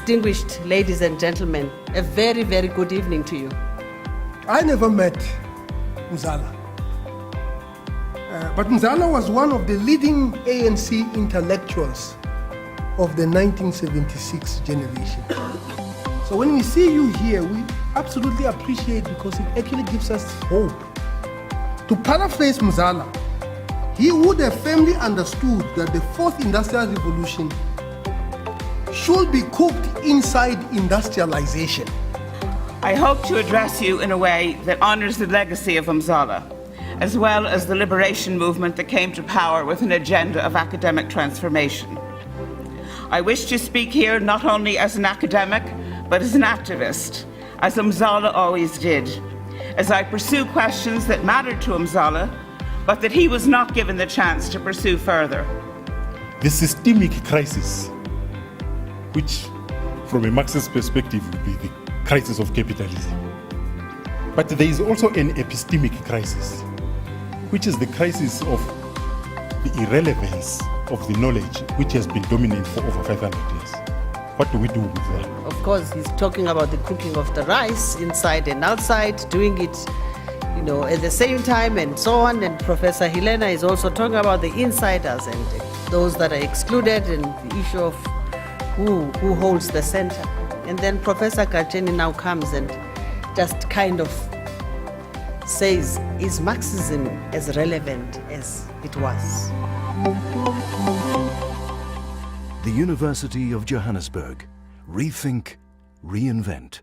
Distinguished ladies and gentlemen, a very, very good evening to you. I never met Mzala. But Mzala was one of the leading ANC intellectuals of the 1976 generation. So when we see you here, we absolutely appreciate because it actually gives us hope. To paraphrase Mzala, he would have firmly understood that the fourth industrial revolution should be cooked inside industrialization. I hope to address you in a way that honors the legacy of Mzala, as well as the liberation movement that came to power with an agenda of academic transformation. I wish to speak here not only as an academic, but as an activist, as Mzala always did, as I pursue questions that mattered to Mzala, but that he was not given the chance to pursue further. The systemic crisis, which from a Marxist perspective would be the crisis of capitalism. But there is also an epistemic crisis, which is the crisis of the irrelevance of the knowledge which has been dominant for over 500 years. What do we do with that? Of course, he's talking about the cooking of the rice inside and outside, doing it, at the same time and so on. And Professor Helena is also talking about the insiders and those that are excluded and the issue of who holds the center. And then Professor Kacheni now comes and just kind of says, is Marxism as relevant as it was? The University of Johannesburg. Rethink, reinvent.